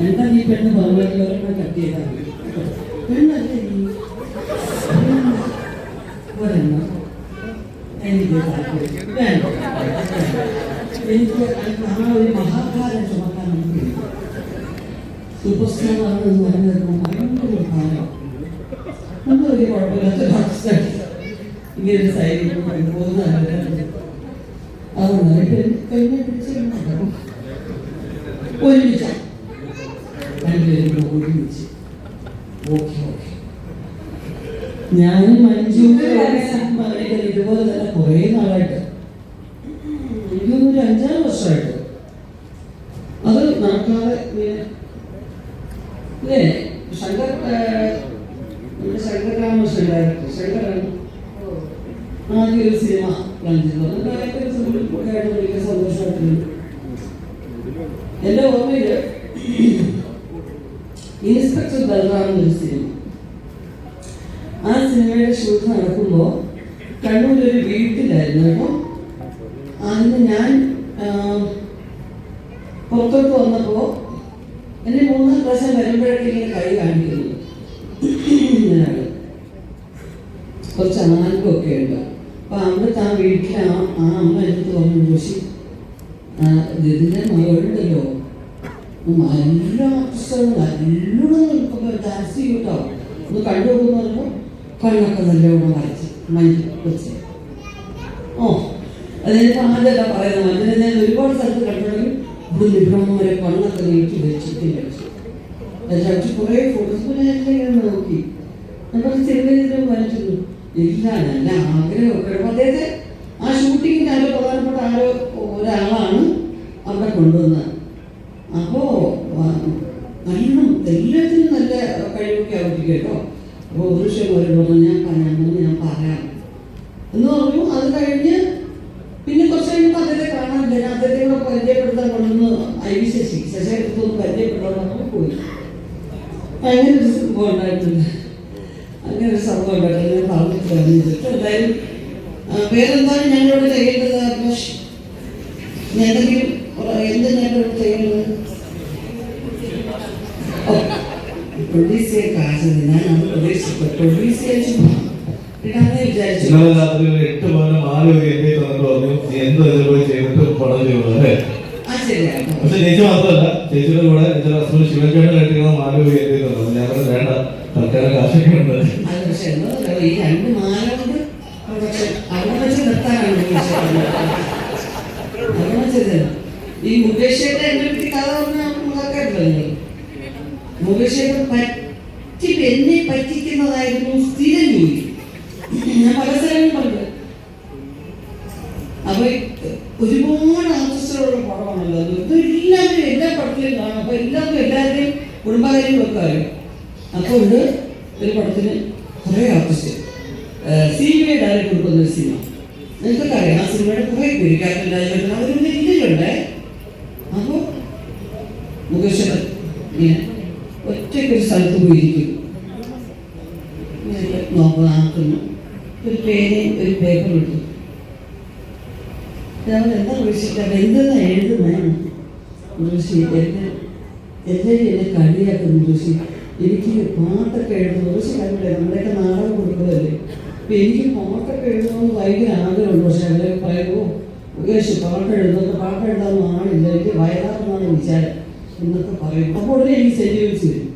എന്താ നീ പെണ്ണ് പറഞ്ഞവരെ കട്ട് ചെയ്താൽ പെണ്ണല്ലേ ഒരെണ്ണം എനിക്ക് വേണ്ട. എനിക്ക് ആ ഒരു മഹാഭാരം ചുമക്കാൻ നമുക്ക് സൂപ്പർ സ്റ്റാർ എന്ന് പറയുന്നത് ഭയങ്കര ഭാരം. നമ്മളൊരു കുഴപ്പമില്ലാത്ത ഇങ്ങനെ സൈഡിൽ പോകുന്നതല്ല. അതുകൊണ്ട് കഴിഞ്ഞ പിടിച്ചിട്ടുണ്ടാകും ഒരുമിച്ച രണ്ടുപേരും ഒരുമിച്ച് ഓക്കെ ഓക്കെ. ഞാനും മഞ്ജുവിന്റെ ഇതുപോലെ തന്നെ കുറേ നാളായിട്ട് എനിക്കൊന്നൊരു 5-6 വർഷമായിട്ട് അത് നടക്കാതെ ഇല്ലേ. ശങ്കർ നമ്മുടെ ശങ്കർ രാമകൃഷ്ണൻ ഡയറക്ടർ ശങ്കറാണ് ആദ്യ ഒരു സിനിമ വലിയ സന്തോഷമായിട്ടുണ്ട്. എൻ്റെ ഓർമ്മയില് ഇൻസ്പെക്ടർ ബൽറാം എന്നൊരു സിനിമ, ആ സിനിമയുടെ ഷൂട്ട് നടക്കുമ്പോൾ കണ്ണൂരൊരു വീട്ടിലായിരുന്നു കേട്ടോ. അന്ന് ഞാൻ പുറത്തോട്ട് വന്നപ്പോൾ എന്നെ 3 പ്രാവശ്യം വരുമ്പോഴൊക്കെ ഇങ്ങനെ കൈ കാണിക്കുന്നു. കുറച്ച് അനാൽക്കൊക്കെ ഉണ്ട്. അപ്പൊ അവിടുത്തെ ആ വീട്ടിൽ ആ അമ്മ എടുത്ത് പറഞ്ഞു, ജോഷി ഇതിന്റെ മകളുണ്ടല്ലോ നല്ല ആർട്ടിസ്റ്റാണ്, നല്ലോണം നിൽക്കുമ്പോൾ ഡാൻസ് ചെയ്യൂട്ടോ, ഒന്ന് കണ്ടുപോകുന്ന പറയുമ്പോൾ കണ്ണൊക്കെ നല്ലോണം വരച്ച് മഞ്ഞ് വെച്ച്. ഓ അതിനിപ്പോൾ ആദ്യമല്ല പറയുന്നത്, മഞ്ഞിനെ ഞാൻ ഒരുപാട് സ്ഥലത്ത് കണ്ടിട്ടുണ്ടെങ്കിൽ ഇവിടെ നിബ്രഹ്മ വരെ കണ്ണൊക്കെ നീട്ടി വെച്ചിട്ട് വെച്ചു. അതിനകത്ത് കുറേ ഫോട്ടോസ് ഞാൻ നോക്കി. നമ്മൾ സിനിമയിലും വരച്ചിരുന്നു. ഇല്ല, നല്ല ആഗ്രഹമൊക്കെ. അദ്ദേഹത്തെ ആ ഷൂട്ടിങ്ങിൻ്റെ ആരോ പ്രധാനപ്പെട്ട ഒരാളാണ് അവിടെ കൊണ്ടുവന്നത്. അപ്പോൾ നല്ല എല്ലാത്തിനും നല്ല കഴിവൊക്കെ ആവശ്യം കേട്ടോ. അപ്പോൾ ഒരു വിഷയം വരുമ്പോൾ ഞാൻ പറയാം എന്ന് പറഞ്ഞു. അത് കഴിഞ്ഞ് പിന്നെ കുറച്ച് കഴിഞ്ഞപ്പോൾ അദ്ദേഹത്തെ കാണാനില്ല. അദ്ദേഹത്തെ കൂടെ പരിചയപ്പെടുത്താൻ കൊണ്ടുവന്ന് IV ശശിയൊന്ന് പരിചയപ്പെടാൻ നമ്മൾ പോയി. അങ്ങനെ ഒരു സംഭവം ഉണ്ടായിട്ടുണ്ട്. അങ്ങനെ ഒരു സംഭവം ഉണ്ടായിട്ടുണ്ട്. ഞാൻ പറഞ്ഞിട്ട് എന്തായാലും വേറെന്താണ് ഞങ്ങളോട് ചെയ്യേണ്ടത്? എന്തെങ്കിലും എന്ത് ഞങ്ങളോട് ചെയ്യേണ്ടത്? പ്രൊഡ്യൂസ് ചെയ്യാൻ കാശ് ഞാൻ അത് പ്രതീക്ഷിച്ചു. പ്രൊഡ്യൂസ് ചെയ്യാൻ ഇടാന്ന് വിചാരിച്ചു. 8 പവനും 4 എന്നെ തന്നിട്ട് പറഞ്ഞു എന്തോ പോയി ചെയ്തിട്ട് പണം ചെയ്യുന്നത് അല്ലേ? പക്ഷെ ചേച്ചി മാത്രമല്ല, ചേച്ചിയുടെ കൂടെ ചേച്ചിയുടെ ഹസ്ബൻഡ് ശിവൻചേട്ടൻ കെട്ടിക്കണം 4 എന്നെ തന്നു. ഞാൻ പറഞ്ഞു വേണ്ട, തൽക്കാലം കാശൊക്കെ ഉണ്ട്. ഈ 2 മാല കൊണ്ട് അവിടെ വെച്ച് നിർത്താനാണ് ഈ മുകേഷ് ചേട്ടൻ എന്നെ പറ്റി കഥ പറഞ്ഞാൽ മുകേഷ് ചേട്ടൻ എന്നെ പറ്റിക്കുന്നതായിരുന്നു സ്ഥിരം ജോലി. ഞാൻ പല സ്ഥലങ്ങളും പറഞ്ഞു. അപ്പൊ ഒരുപാട് ആർട്ടിസ്റ്റുകളുള്ള പടമാണല്ലോ അത്. ഇത് എല്ലാവരും എല്ലാ പടത്തിലും കാണും. അപ്പൊ എല്ലാവരുടെയും കുടുംബകാര്യങ്ങളൊക്കെ അറിയും. അപ്പോൾ ഒരു പടത്തിന് കുറേ ആർട്ടിസ്റ്റ് സിനിമയെ ഡയറക്റ്റ് കൊടുക്കുന്ന ഒരു സിനിമ എനിക്കൊക്കെ അറിയാം. ആ സിനിമയുടെ കുറേ പേര് ക്യാപ്റ്റൻ രാജേന്ദ്രൻ അവരൊന്നും ഇതിലുണ്ടേ. അപ്പോൾ മുകേഷ് ഇങ്ങനെ ഒറ്റയ്ക്കൊരു സ്ഥലത്ത് പോയിരിക്കും. നോക്കുന്നു, ഒരു പേനയും ഒരു പേപ്പറും ഇട്ടു. എന്താ വിളിച്ചിട്ട് എന്തെന്നാ എഴുതുന്നതാണ് ഋഷി? എല്ലാവരും എന്നെ കളിയാക്കുന്നു ഋഷി. എനിക്ക് പാട്ടൊക്കെ എഴുതുന്നു. ഋഷി കണ്ടില്ലേ, നമ്മുടെയൊക്കെ നാടകം കൊടുക്കുന്നതല്ലേ. അപ്പം എനിക്ക് പാട്ടൊക്കെ എഴുതണമെന്ന് ഭയങ്കര ആഗ്രഹമുണ്ട്. പക്ഷെ അവരെ പറയുമ്പോൾ മുകേഷ് പാട്ട് എഴുതാനൊന്നും ആളില്ല, എനിക്ക് വയലാറെന്നാണ് വിചാരം എന്നൊക്കെ പറയും. അപ്പോൾ ഉടനെ എനിക്ക് സെന്റിമെന്റ്സ് വരും.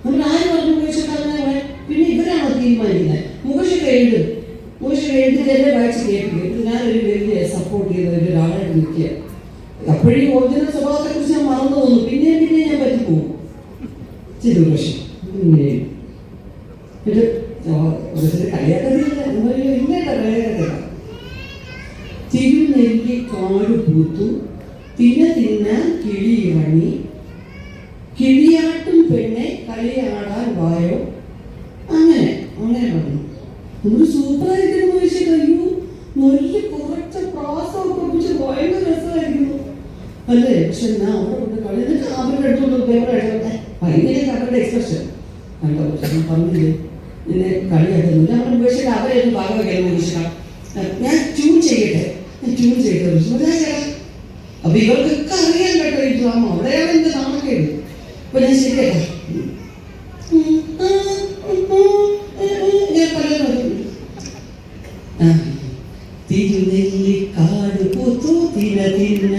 നമ്മൾ ആര് പറഞ്ഞു മുകേഷൊക്കെ അങ്ങനെ? പിന്നെ ഇവരാണോ തീരുമാനിക്കുന്നത്? മുകേഷൊക്കെ എഴുതിട്ട് എന്നെ വായിച്ച് കേൾപ്പിക്കും. ഞാനൊരു വലിയ സപ്പോർട്ട് ചെയ്ത ഒരാളായിട്ട് നിൽക്കുക. അപ്പോഴീ ഒറിജിനൽ സ്വഭാവത്തെക്കുറിച്ച് ഞാൻ മറന്നു പോകുന്നു. പിന്നെ ഞാൻ പറ്റിപ്പോകും. ചെയ്തു പക്ഷേ ഇത് കളിയാക്കത്തില്ല. കളിയാക്കത്തില്ല. തിരുനെല്ലി കാട് പൂത്തു, തിന്ന കിളി ഇറങ്ങി, കിളിയാട്ടും പെണ്ണെ കളിയാടാൻ വായോ. അങ്ങനെ പറഞ്ഞു. ഒരു സൂപ്പറായിരിക്കും ചോദിച്ചു. കഴിയൂ, നല്ല കുറച്ച് പ്രാസമൊക്കെ വെച്ച് ഭയങ്കര രസമായിരിക്കുന്നു അല്ലേ? പക്ഷെ ഞാൻ അവിടെ കൊണ്ട് കളി എന്നിട്ട് അവരുടെ അടുത്തോണ്ട് പേപ്പർ എഴുതട്ടെ. ഭയങ്കര അവരുടെ എക്സ്പ്രഷൻ കണ്ടോ. ഞാൻ പറഞ്ഞില്ലേ നിന്നെ കളിയാക്കുന്നില്ല. അവരുടെ ഉപേക്ഷിച്ച് അവരെയൊന്നും ഭാഗവയ്ക്കാൻ ഉപേക്ഷിക്കാം. ഞാൻ ട്യൂൺ ചെയ്യട്ടെ. അപ്പൊ ഇവർക്കൊക്കെ അറിയാൻ കേട്ടോ ഈ ഡ്രാമ. അവിടെയാണ് എന്റെ നാണക്കേട്. അപ്പൊ ഞാൻ ശരിയല്ലേ തിരുനെല്ലിക്കാട് പൂത്തു തിന തിന്ന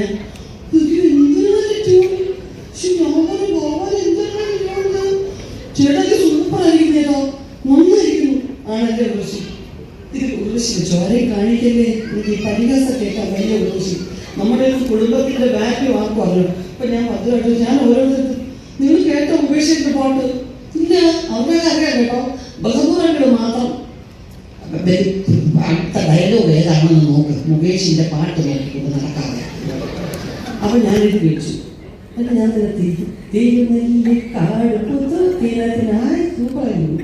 ചേട്ടക്ക് സൂപ്പറായിരിക്കുന്നേട്ടോ, നന്നായിരിക്കുന്നു. ആണല്ലേ ഉർവശി? ഇത് ഉർവശി ചോരയെ കാണിക്കല്ലേ, എനിക്ക് പരിഹാസം കേൾക്കാൻ വലിയ ഉർവശി. നമ്മുടെ കുടുംബത്തിന്റെ ബാക്ക് വാക്കുവാണ്. ഇപ്പൊ ഞാൻ 10 വട്ടം ഞാൻ ഓരോരുത്തർക്ക് നിങ്ങൾ കേട്ടോ ഉപേക്ഷിച്ചിട്ട് പാട്ട് ഇല്ല, അവരുടെ അറിയാം കേട്ടോ, ബഹദൂറങ്ങൾ മാത്രം. അടുത്ത ഡയലോഗ് ഏതാണെന്ന് നോക്ക്, മുകേഷിന്റെ പാട്ട് നോക്കിക്കൊണ്ട് നടക്കാതെ. അപ്പൊ ഞാനിത് വെച്ചു. എന്നിട്ട് ഞാൻ തിരുനെല്ലിക്കാട് പൂത്തു തീരത്തിനായി സൂപ്പറായിരുന്നു.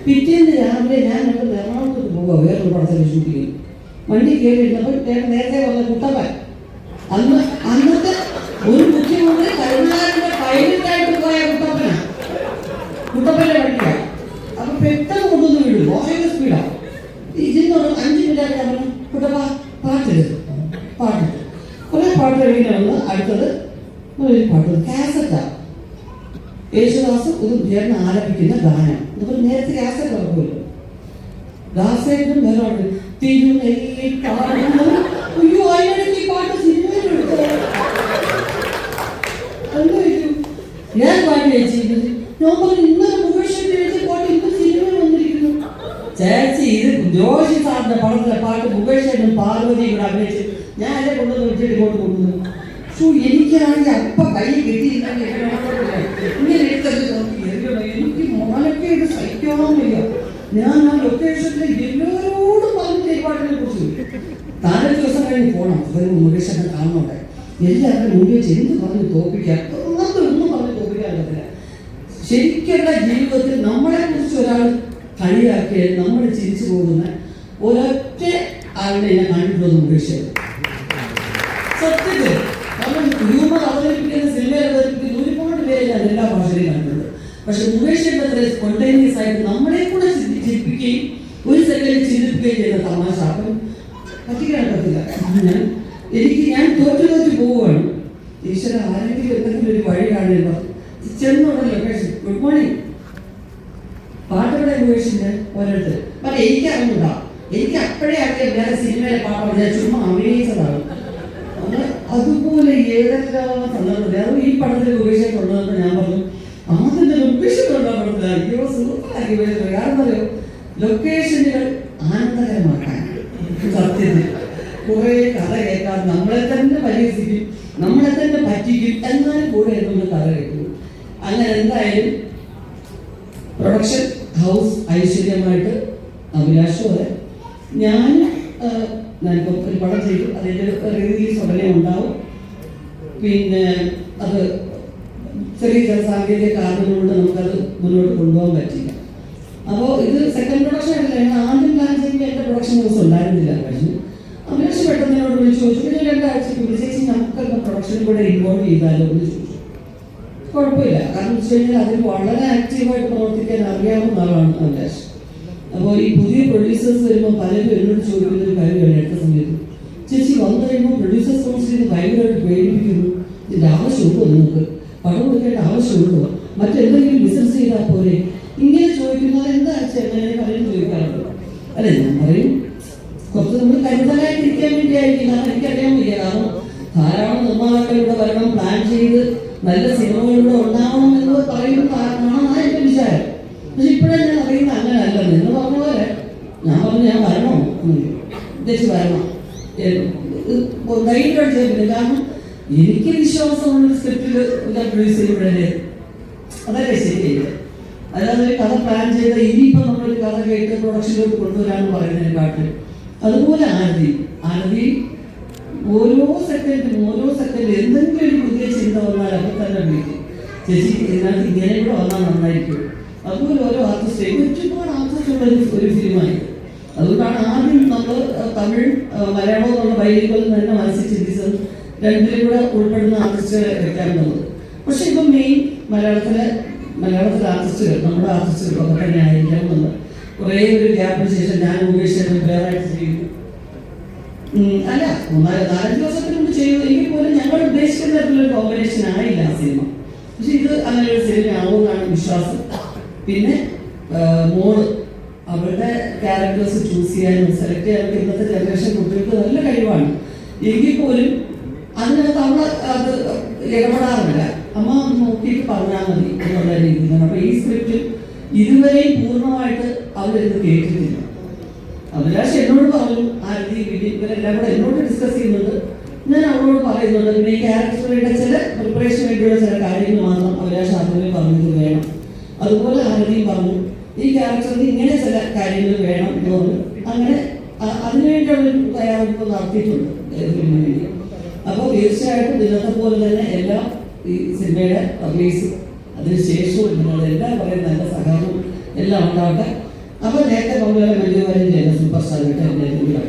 പിറ്റേന്ന് രാവിലെ ഞാൻ അവിടെ എറണാകുളത്ത് പോവുക, വേറൊരു പടത്തിൽ ഷൂട്ട് ചെയ്യും. വണ്ടി കയറിയിരുന്നപ്പോൾ നേരത്തെ വന്ന കുട്ടപ്പൻ, അന്നത്തെ ഒരു മുഖ്യമന്ത്രി കരുണാകരന്റെ പൈലറ്റായിട്ട് പോയ കുട്ടപ്പനാണ്, കുട്ടപ്പന്റെ വണ്ടിയാണ്. അപ്പൊ പെട്ടെന്ന് കൊണ്ടുവന്ന് വീടും, ഭയങ്കര സ്പീഡാണ്. ഇതിനോട് 5 മിനിറ്റ് പറഞ്ഞു കുട്ടപ്പ പാട്ടിട്ട് കുറെ പാട്ട് കഴിയുന്ന അടുത്തത് ഒരു പാട്ട് കാസറ്റാണ്. യേശുദാസ് ഒരു ചേർന്ന് ആലപിക്കുന്ന ഗാനം. അതുപോലെ നേരത്തെ കാസറ്റ് ഉറക്കുമല്ലോ, ദാസേട്ടും വേറെ തിരുനെല്ലിക്കാട്. അയ്യോ അതിനിടയ്ക്ക് ഈ പാട്ട് സിനിമയിൽ എടുത്തോ ഞാൻ പാട്ട് കഴിച്ചിരുന്നത്. ഞാൻ പറഞ്ഞു ഇന്നലെ മുകേഷിന്റെ എഴുതിയ പാട്ട് ഇന്ന് സിനിമയിൽ വന്നിരിക്കുന്നു. ചേച്ചി ഇത് ജോഷി സാറിന്റെ പടത്തിലെ പാട്ട് മുകേഷനും പാർവതിയും കൂടെ അഭിനയിച്ച് ഞാൻ എന്നെ കൊണ്ടുവന്ന് വെച്ചിട്ട് ഇങ്ങോട്ട് കൊണ്ടുവന്നു. എനിക്കാണെങ്കിൽ അപ്പ കൈ കെട്ടിയിരുന്നെങ്കിൽ ഇങ്ങനെ എടുത്തത് എനിക്ക് മോനൊക്കെ ഇത് സഹിക്കാനോ വയ്യ. ഞാൻ ആ ലൊക്കേഷനിൽ എല്ലാവരോടും പറഞ്ഞിട്ട് ഈ പാട്ടിനെ കുറിച്ച് 4 ദിവസം കഴിഞ്ഞ് പോകണം. മുകേഷനെ കാണുന്നുണ്ട്. എല്ലാവരും മുന്നിൽ വെച്ച് എന്ത് പറഞ്ഞ് തോപ്പിക്കാം, ഒന്നും പറഞ്ഞ് തോപ്പിക്കാൻ പറ്റില്ല. ശരിക്കുള്ള ജീവിതത്തിൽ നമ്മളെ കുറിച്ച് ഒരാൾ കളിയാക്കിയാൽ നമ്മൾ ചിരിച്ചു പോകുന്ന ഒരൊറ്റ ആളുടെ ഞാൻ കണ്ടിട്ടുള്ളത് മുകേഷ്. സത്യത്തിൽ ഹ്യൂമർ അവതരിപ്പിക്കുന്ന സിനിമയിൽ അവതരിപ്പിക്കുന്ന ഒരുപാട് പേരെ ഞാൻ എല്ലാ ഭാഷയിലും കണ്ടിട്ടുണ്ട്. പക്ഷെ മുകേഷിന്റെ അത്ര സ്പോണ്ടേനിയസ് ആയിട്ട് നമ്മളെ കൂടെ ചിരിപ്പിക്കുകയും ഒരു സെക്കൻഡ് ചിന്തിപ്പിക്കുകയും ചെയ്യുന്ന തമാശ അപ്പം പറ്റിക്കാൻ പറ്റില്ല. ഞാൻ തോറ്റു പോവുകയാണ്. ഈശ്വര ആരെങ്കിലും എന്തെങ്കിലും ഒരു വഴി കാണുക ചെന്നോടെ ലൊക്കേഷൻ. ഗുഡ് മോർണിംഗ്, പാട്ടുകളെ മുകേഷിന്റെ ഓരോരുത്തർ പക്ഷെ എനിക്ക് അറിഞ്ഞൂടാ. എനിക്ക് അപ്പോഴേ അറിയാം വേറെ സിനിമയിലെ പാട്ടാണ്, ഞാൻ ചുമ്മാ അഭിനയിച്ചതാണ്. അതുപോലെ ഏതെല്ലാം സന്ദർഭത്തിൽ അത് ഈ പടത്തിൽ മുകേഷെ കൊണ്ടുവന്നപ്പോൾ ഞാൻ പറഞ്ഞു ആദ്യത്തെ ലൊക്കേഷൻ കൊണ്ടുപോകാൻ പറ്റില്ല. അയ്യോ സൂപ്പറാക്കി. കാരണം പറയോ ലൊക്കേഷനുകൾ ആനന്ദകരമാക്കാൻ സത്യത്തിൽ കുറെ കഥ കേൾക്കാൻ നമ്മളെ തന്നെ പരിഹസിക്കും, നമ്മളെ തന്നെ പറ്റിക്കും, എന്നാലും കൂടെ നമ്മൾ കഥ കേൾക്കും. അങ്ങനെ എന്തായാലും പ്രൊഡക്ഷൻ ഹൗസ് ഐശ്വര്യമായിട്ട് അഭിലാഷും അതെ ഞാനിപ്പോൾ ഒരു പടം ചെയ്തു. അതിൻ്റെ റിലീസ് ഉടനെ ഉണ്ടാവും. പിന്നെ അത് ചെറിയ സാങ്കേതിക കാരണങ്ങളുകൊണ്ട് നമുക്കത് മുന്നോട്ട് കൊണ്ടുപോകാൻ പറ്റില്ല. അപ്പോൾ ഇത് സെക്കൻഡ് പ്രൊഡക്ഷൻ ആയിട്ടില്ല. ഞങ്ങൾ ആദ്യം പ്ലാൻ ചെയ്യുമ്പോൾ എൻ്റെ പ്രൊഡക്ഷൻ ഹൗസ് ഉണ്ടായിരുന്നില്ല. കഴിഞ്ഞു അഭിലാഷ് പെട്ടെന്ന് എന്നോട് വിളിച്ചു ചോദിച്ചു. പിന്നെ 2 ആഴ്ചയ്ക്ക് വിളിച്ചേച്ചി നമുക്കൊക്കെ പ്രൊഡക്ഷനിൽ കൂടെ ഇൻവോൾവ് ചെയ്താലോ എന്ന് ചോദിച്ചു. കുഴപ്പമില്ല, കാരണം വെച്ച് കഴിഞ്ഞാൽ അതിൽ വളരെ ആക്റ്റീവായിട്ട് പ്രവർത്തിക്കാൻ അറിയാവുന്ന ആളാണ് അഭിലാഷ്. അപ്പോൾ ഈ പുതിയ പ്രൊഡ്യൂസേഴ്സ് വരുമ്പോൾ പലരും എന്നോട് ചോദിക്കുന്ന ഒരു കാര്യമാണ് അടുത്ത സമയത്ത്, ചേച്ചി വന്നു കഴിയുമ്പോൾ പ്രൊഡ്യൂസേഴ്സ് കൗൺസിൽ ഭയങ്കരമായിട്ട് പേടിപ്പിക്കുന്നു, ഇതിൻ്റെ ആവശ്യമുണ്ടോ, നിങ്ങൾക്ക് പണം കൊടുക്കേണ്ട ആവശ്യമുണ്ടോ, മറ്റെന്തെങ്കിലും ബിസിനസ് ചെയ്താൽ പോലെ ഇങ്ങനെ ചോദിക്കുന്നത് എന്താ എങ്ങനെ പലരും ചോദിക്കാറുണ്ട്. അല്ലെ ഞാൻ പറയും കുറച്ച് നമ്മൾ കരുതലായിട്ടിരിക്കാൻ വേണ്ടിയായിരിക്കും. കാരണം എനിക്കറിയാൻ വയ്യ, കാരണം ധാരാളം നിർമ്മാതാക്കൾ ഇവിടെ വരണം, പ്ലാൻ ചെയ്ത് നല്ല സിനിമകളിലൂടെ ഉണ്ടാവണം എന്ന് പറയുന്നതാണെന്നാണ് എൻ്റെ വിചാരം. പക്ഷെ ഇപ്പോഴേ ഞാൻ അറിയുന്ന അങ്ങനെ അല്ല. എന്ന് പറഞ്ഞ പോലെ ഞാൻ പറഞ്ഞു ഞാൻ വരണോ ഉദ്ദേശിച്ച് വരണം ധൈര്യമായിട്ട് ചെയ്തില്ല. കാരണം എനിക്ക് വിശ്വാസമുള്ളൊരു സ്ക്രിപ്റ്റിൽ പ്രൊഡ്യൂസ് ചെയ്യപ്പെടേ അതല്ലേ ശരിയല്ലേ. അല്ലാതെ ഒരു കഥ പ്ലാൻ ചെയ്ത് ഇനിയിപ്പോൾ നമ്മളൊരു കഥ കേട്ട് പ്രൊഡക്ഷനിലോട്ട് കൊണ്ടുവരാമെന്ന് പറയുന്നതിനെക്കാട്ടിൽ അതുപോലെ ആരതി ഓരോ സെക്കൻഡ് എന്തെങ്കിലും ഒരു പുതിയ ചിന്ത വന്നാൽ അപ്പോൾ തന്നെ വിളിക്കും, ചേച്ചി ഇതിനകത്ത് ഇങ്ങനെ കൂടെ വന്നാൽ നന്നായിരിക്കും. അതുപോലെ ഓരോ ആർട്ടിസ്റ്റ് ഒരുപാട് ആർട്ടിസ്റ്റുള്ള ഒരു ഫിലിമായിരുന്നു. അതുകൊണ്ടാണ് ആദ്യം നമ്മൾ തമിഴ് മലയാളം എന്നുള്ള ബൈലിംഗിൽ തന്നെ മനസ്സിൽ ചിന്തിച്ചത് 2ലും കൂടെ ഉൾപ്പെടുന്ന ആർട്ടിസ്റ്റുകളെ വെക്കാനുള്ളത്. പക്ഷെ ഇപ്പം മെയിൻ മലയാളത്തിലെ ആർട്ടിസ്റ്റുകൾ നമ്മുടെ ആർട്ടിസ്റ്റുകളൊക്കെ തന്നെ ആയിരിക്കണം എന്ന് കുറേ ഒരു ഗ്യാപ്പിന് ശേഷം ഞാൻ മുകേഷ് വേറായിട്ട് ചെയ്യുന്നു. അല്ല 4-5 ദിവസത്തിന് മുമ്പ് ചെയ്തു. എങ്കിൽ പോലും ഞങ്ങൾ ഉദ്ദേശിക്കുന്ന തരത്തിലൊരു കോമ്പിനേഷൻ ആയില്ല ആ സിനിമ. പക്ഷെ ഇത് അങ്ങനെ ഒരു സിനിമ ആവുമെന്നാണ് വിശ്വാസം. പിന്നെ മോള് അവരുടെ ക്യാരക്ടേഴ്സ് ചൂസ് ചെയ്യാനും സെലക്ട് ചെയ്യാനൊക്കെ ഇന്നത്തെ ജനറേഷൻ കുട്ടികൾക്ക് നല്ല കഴിവാണ്. എങ്കിൽ പോലും അതിനകത്ത് അവള് അത് ഇടപെടാറില്ല. അമ്മ ഒന്ന് നോക്കിയിട്ട് പറഞ്ഞാൽ മതി എന്നുള്ള രീതിയിലാണ്. അപ്പൊ ഈ സ്ക്രിപ്റ്റിൽ ഇതുവരെയും പൂർണ്ണമായിട്ട് അവരിത് കേട്ടിട്ടില്ല. അഭിലാഷ് എന്നോട് പറഞ്ഞു, ആരതി വിധി ഇവരെല്ലാം കൂടെ എന്നോട് ഡിസ്കസ് ചെയ്യുന്നുണ്ട്, ഞാൻ അവളോട് പറയുന്നുണ്ട്. പിന്നെ ഈ ക്യാരക്ടറുടെ ചില പ്രിപ്പറേഷൻ വേണ്ടിയുള്ള ചില കാര്യങ്ങൾ മാത്രം അഭിലാഷ് ആദ്യമേ പറഞ്ഞത് വേണം. അതുപോലെ ആരതിയും പറഞ്ഞു ഈ ക്യാരക്ടറിന് ഇങ്ങനെ ചില കാര്യങ്ങൾ വേണം എന്ന് പറഞ്ഞു. അങ്ങനെ അതിനുവേണ്ടി അവർ തയ്യാറെടുപ്പ് നടത്തിയിട്ടുണ്ട് ഫിലിമിന് വേണ്ടി. അപ്പോൾ തീർച്ചയായിട്ടും ഇന്നത്തെ പോലെ തന്നെ എല്ലാ ഈ സിനിമയുടെ റിലീസും അതിനുശേഷവും നിങ്ങളെല്ലാം പറയുന്ന നല്ല സഹകരണം എല്ലാം ഉണ്ടാവട്ടെ. അപ്പോൾ നേരത്തെ പങ്കുകളെ മഞ്ജുവാരും ചെയ്യുന്ന സൂപ്പർ സ്റ്റാർ തുടങ്ങിയ